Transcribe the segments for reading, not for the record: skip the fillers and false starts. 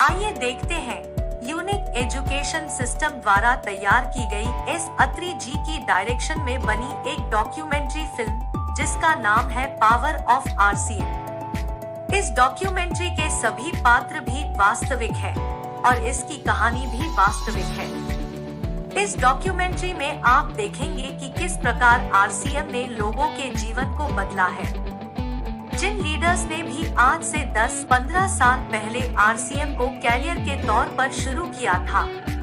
आइए देखते हैं यूनिक एजुकेशन सिस्टम द्वारा तैयार की गई एस अत्री जी की डायरेक्शन में बनी एक डॉक्यूमेंट्री फिल्म जिसका नाम है पावर ऑफ आरसीएम। इस डॉक्यूमेंट्री के सभी पात्र भी वास्तविक है और इसकी कहानी भी वास्तविक है। इस डॉक्यूमेंट्री में आप देखेंगे कि किस प्रकार आरसीएम ने लोगों के जीवन को बदला है। जिन लीडर्स ने भी आज से 10-15 साल पहले आरसीएम को कैरियर के तौर पर शुरू किया था,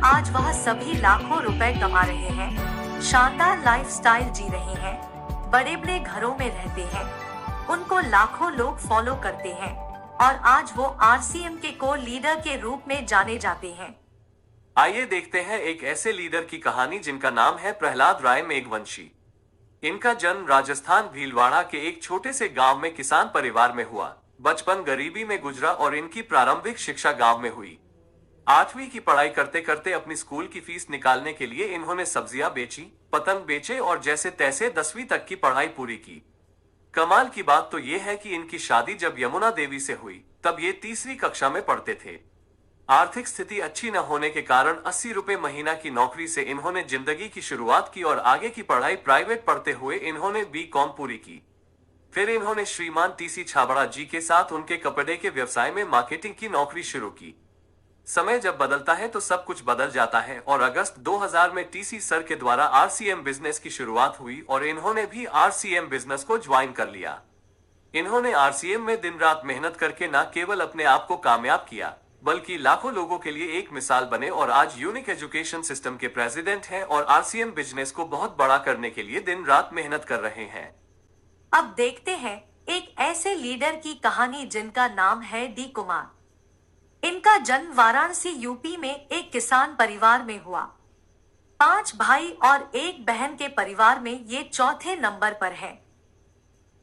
आज वह सभी लाखों रुपए कमा रहे हैं, शानदार लाइफस्टाइल जी रहे हैं, बड़े बड़े घरों में रहते हैं, उनको लाखों लोग फॉलो करते हैं और आज वो आरसीएम के को लीडर के रूप में जाने जाते हैं। आइए देखते हैं एक ऐसे लीडर की कहानी जिनका नाम है प्रहलाद राय मेघवंशी। इनका जन्म राजस्थान भीलवाड़ा के एक छोटे से गांव में किसान परिवार में हुआ। बचपन गरीबी में गुजरा और इनकी प्रारंभिक शिक्षा गांव में हुई। 8वीं की पढ़ाई करते करते अपनी स्कूल की फीस निकालने के लिए इन्होंने सब्जियां बेची, पतंग बेचे और जैसे तैसे 10वीं तक की पढ़ाई पूरी की। कमाल की बात तो ये है कि इनकी शादी जब यमुना देवी से हुई तब ये 3वीं कक्षा में पढ़ते थे। आर्थिक स्थिति अच्छी न होने के कारण 80 रुपए महीना की नौकरी से इन्होंने जिंदगी की शुरुआत की और आगे की पढ़ाई प्राइवेट पढ़ते हुए इन्होंने बीकॉम पूरी की। फिर इन्होंने श्रीमान टीसी छाबड़ा जी के साथ उनके कपड़े के व्यवसाय में मार्केटिंग की नौकरी शुरू की। समय जब बदलता है तो सब कुछ बदल जाता है और अगस्त 2000 में टीसी सर के द्वारा आरसीएम बिजनेस की शुरुआत हुई और इन्होंने भी आरसीएम बिजनेस को ज्वाइन कर लिया। इन्होंने आरसीएम में दिन रात मेहनत करके न केवल अपने आप को कामयाब किया बल्कि लाखों लोगों के लिए एक मिसाल बने और आज यूनिक एजुकेशन सिस्टम के प्रेसिडेंट हैं और आरसीएम बिजनेस को बहुत बड़ा करने के लिए दिन रात मेहनत कर रहे हैं। अब देखते हैं एक ऐसे लीडर की कहानी जिनका नाम है डी कुमार। इनका जन्म वाराणसी यूपी में एक किसान परिवार में हुआ। 5 भाई और 1 बहन के परिवार में ये चौथे नंबर पर है।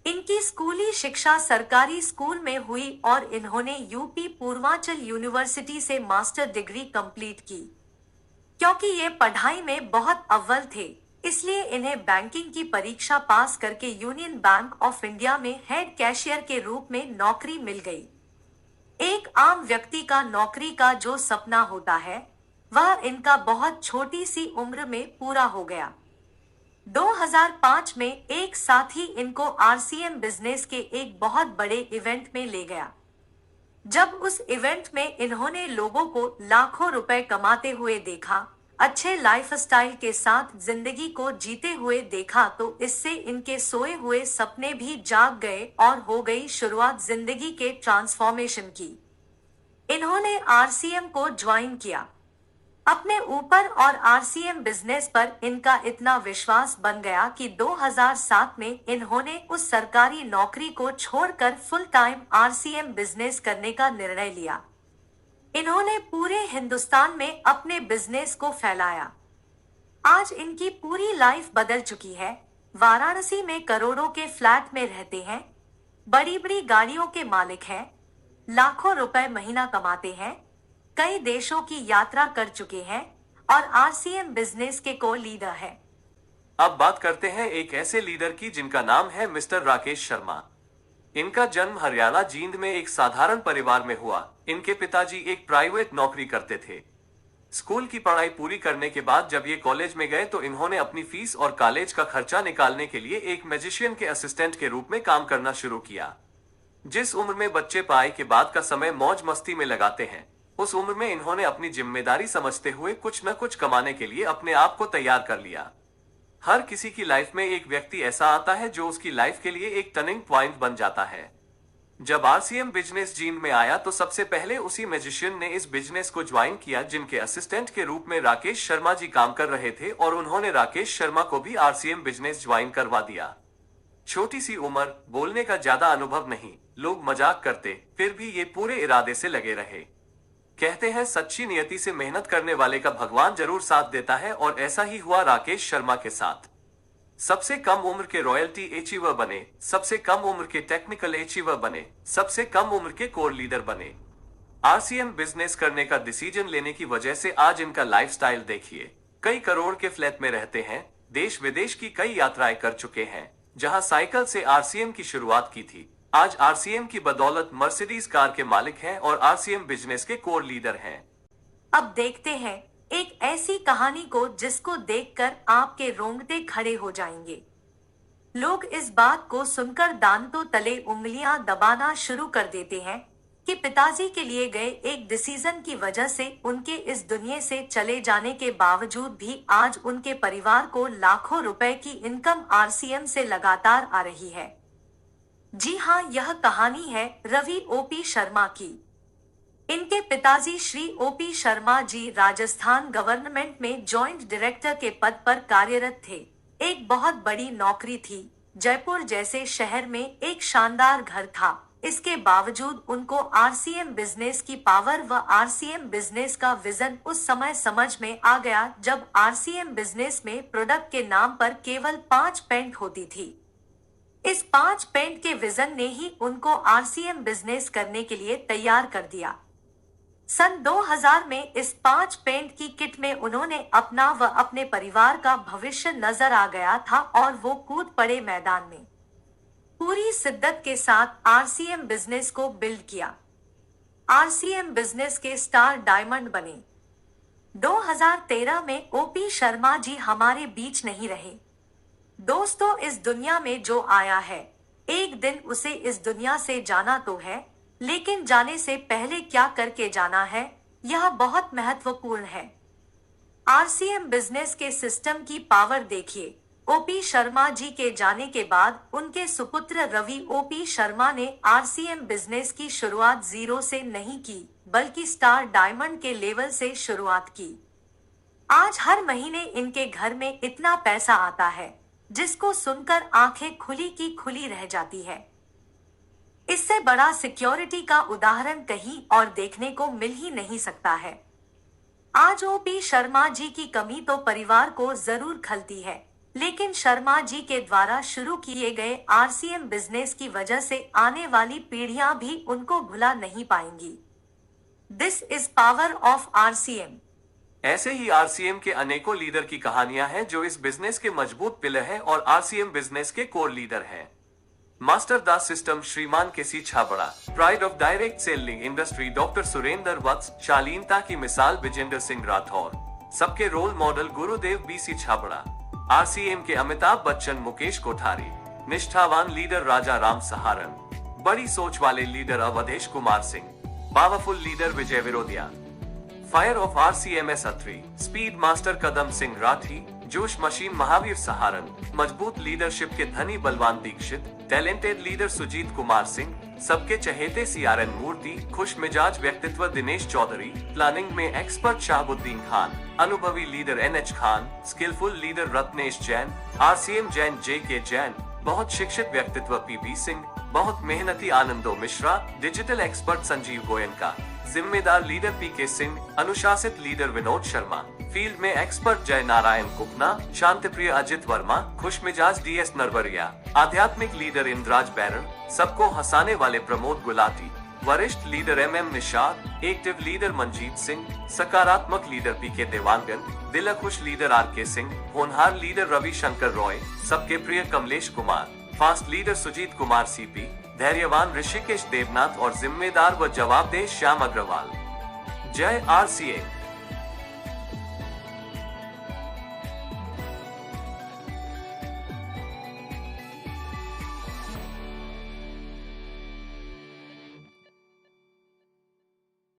इनकी स्कूली शिक्षा सरकारी स्कूल में हुई और इन्होंने यूपी पूर्वांचल यूनिवर्सिटी से मास्टर डिग्री कंप्लीट की। क्योंकि ये पढ़ाई में बहुत अव्वल थे, इसलिए इन्हें बैंकिंग की परीक्षा पास करके यूनियन बैंक ऑफ इंडिया में हेड कैशियर के रूप में नौकरी मिल गई। एक आम व्यक्ति का नौकरी का जो सपना होता है वह इनका बहुत छोटी सी उम्र में पूरा हो गया। 2005 में एक साथी इनको आरसीएम बिजनेस के एक बहुत बड़े इवेंट में ले गया। जब उस इवेंट में इन्होंने लोगों को लाखों रुपए कमाते हुए देखा, अच्छे लाइफस्टाइल के साथ जिंदगी को जीते हुए देखा, तो इससे इनके सोए हुए सपने भी जाग गए और हो गई शुरुआत जिंदगी के ट्रांसफॉर्मेशन की। इन्होंने आरसीएम को ज्वाइन किया। अपने ऊपर और आरसीएम बिजनेस पर इनका इतना विश्वास बन गया कि 2007 में इन्होंने उस सरकारी नौकरी को छोड़कर फुल टाइम आरसीएम बिजनेस करने का निर्णय लिया। इन्होंने पूरे हिंदुस्तान में अपने बिजनेस को फैलाया। आज इनकी पूरी लाइफ बदल चुकी है। वाराणसी में करोड़ों के फ्लैट में रहते हैं, बड़ी बड़ी गाड़ियों के मालिक हैं, लाखों रुपए महीना कमाते हैं, कई देशों की यात्रा कर चुके हैं और आरसीएम बिजनेस के को लीडर है। अब बात करते हैं एक ऐसे लीडर की जिनका नाम है मिस्टर राकेश शर्मा। इनका जन्म हरियाणा जींद में एक साधारण परिवार में हुआ। इनके पिताजी एक प्राइवेट नौकरी करते थे। स्कूल की पढ़ाई पूरी करने के बाद जब ये कॉलेज में गए तो इन्होंने अपनी फीस और कॉलेज का खर्चा निकालने के लिए एक मैजिशियन के असिस्टेंट के रूप में काम करना शुरू किया। जिस उम्र में बच्चे पढ़ाई के बाद का समय मौज मस्ती में लगाते हैं, उस उम्र में इन्होंने अपनी जिम्मेदारी समझते हुए कुछ न कुछ कमाने के लिए अपने आप को तैयार कर लिया। हर किसी की लाइफ में एक व्यक्ति ऐसा आता है जो उसकी लाइफ के लिए एक टर्निंग पॉइंट बन जाता है। जब आरसीएम बिजनेस जींद में आया तो सबसे पहले उसी मैजिशियन ने इस बिजनेस को ज्वाइन किया जिनके असिस्टेंट के रूप में राकेश शर्मा जी काम कर रहे थे और उन्होंने राकेश शर्मा को भी आरसीएम बिजनेस ज्वाइन करवा दिया। छोटी सी उम्र, बोलने का ज्यादा अनुभव नहीं, लोग मजाक करते, फिर भी ये पूरे इरादे से लगे रहे। कहते हैं सच्ची नियति से मेहनत करने वाले का भगवान जरूर साथ देता है और ऐसा ही हुआ राकेश शर्मा के साथ। सबसे कम उम्र के रॉयल्टी अचीवर बने, सबसे कम उम्र के टेक्निकल अचीवर बने, सबसे कम उम्र के कोर लीडर बने। आरसीएम बिजनेस करने का डिसीजन लेने की वजह से आज इनका लाइफस्टाइल देखिए। कई करोड़ के फ्लैट में रहते हैं, देश विदेश की कई यात्राएं कर चुके हैं। जहां साइकिल से आरसीएम की शुरुआत की थी, आज आरसीएम की बदौलत मर्सिडीज कार के मालिक हैं और आरसीएम बिजनेस के कोर लीडर हैं। अब देखते हैं एक ऐसी कहानी को जिसको देखकर आपके रोंगटे खड़े हो जाएंगे। लोग इस बात को सुनकर दांतों तले उंगलियां दबाना शुरू कर देते हैं कि पिताजी के लिए गए एक डिसीजन की वजह से उनके इस दुनिया से चले जाने के बावजूद भी आज उनके परिवार को लाखों रुपए की इनकम आरसीएम से लगातार आ रही है। जी हाँ, यह कहानी है रवि ओपी शर्मा की। इनके पिताजी श्री ओपी शर्मा जी राजस्थान गवर्नमेंट में जॉइंट डायरेक्टर के पद पर कार्यरत थे। एक बहुत बड़ी नौकरी थी। जयपुर जैसे शहर में एक शानदार घर था। इसके बावजूद उनको आरसीएम बिजनेस की पावर व आरसीएम बिजनेस का विजन उस समय समझ में आ गया जब आरसीएम बिजनेस में प्रोडक्ट के नाम पर केवल 5 पेंट होती थी। इस 5 पेंट के विजन ने ही उनको आरसीएम बिजनेस करने के लिए तैयार कर दिया। सन 2000 में इस 5 पेंट की किट में उन्होंने अपना व अपने परिवार का भविष्य नजर आ गया था और वो कूद पड़े मैदान में। पूरी शिद्दत के साथ आरसीएम बिजनेस को बिल्ड किया। आरसीएम बिजनेस के स्टार डायमंड बने। 2013 में ओपी शर्मा जी हमारे बीच नहीं रहे। दोस्तों, इस दुनिया में जो आया है एक दिन उसे इस दुनिया से जाना तो है, लेकिन जाने से पहले क्या करके जाना है यह बहुत महत्वपूर्ण है। आरसीएम बिजनेस के सिस्टम की पावर देखिए। ओपी शर्मा जी के जाने के बाद उनके सुपुत्र रवि ओपी शर्मा ने आरसीएम बिजनेस की शुरुआत जीरो से नहीं की बल्कि स्टार डायमंड के लेवल से शुरुआत की। आज हर महीने इनके घर में इतना पैसा आता है जिसको सुनकर आंखें खुली की खुली रह जाती है। इससे बड़ा सिक्योरिटी का उदाहरण कहीं और देखने को मिल ही नहीं सकता है। आज ओपी शर्मा जी की कमी तो परिवार को जरूर खलती है, लेकिन शर्मा जी के द्वारा शुरू किए गए आरसीएम बिजनेस की वजह से आने वाली पीढ़ियां भी उनको भुला नहीं पाएंगी। This is power of RCM. ऐसे ही आरसीएम के अनेकों लीडर की कहानियां हैं जो इस बिजनेस के मजबूत पिलर हैं और आरसीएम बिजनेस के कोर लीडर हैं। मास्टर दास सिस्टम श्रीमान KC Chhabra, pride of direct selling industry doctor Surendra Vats, शालीनता की मिसाल विजेंद्र सिंह राठौर, सबके रोल मॉडल गुरुदेव बीसी छाबड़ा, आरसीएम के अमिताभ बच्चन मुकेश कोठारी, निष्ठावान लीडर राजा राम सहारन, बड़ी सोच वाले leader Awadhesh Kumar Singh, powerful leader Vijay Virodhiya, fire of RCM's Atri, speed master Kadam Singh Rathi, जोश मशीन महावीर सहारन, मजबूत लीडरशिप के धनी बलवान दीक्षित, टैलेंटेड लीडर सुजीत कुमार सिंह, सबके चहेते सीआरएन मूर्ति, खुश मिजाज व्यक्तित्व दिनेश चौधरी, प्लानिंग में एक्सपर्ट शाहबुद्दीन खान, अनुभवी leader NH Khan, skilful leader Ratnesh Jain, RCM Jain JK Jain, बहुत शिक्षित व्यक्तित्व पीपी सिंह, बहुत मेहनती आनंदो मिश्रा, डिजिटल एक्सपर्ट संजीव गोयनका, जिम्मेदार लीडर पीके सिंह, अनुशासित लीडर विनोद शर्मा, फील्ड में एक्सपर्ट जय नारायण कुपना, शांतिप्रिय अजित वर्मा, खुशमिजाज डीएस नरवरिया, आध्यात्मिक लीडर इंद्राज बैरन, सबको हंसाने वाले प्रमोद गुलाटी, वरिष्ठ leader MM Nishad, active leader Manjeet Singh, सकारात्मक लीडर पीके देवांगन, दिलखुश लीडर आरके सिंह, होनहार लीडर रविशंकर रॉय, सबके प्रिय Kamlesh Kumar, fast leader Sujit Kumar CP, धैर्यवान ऋषिकेश देवनाथ और जिम्मेदार व जवाबदेह श्याम अग्रवाल। जय आरसीए।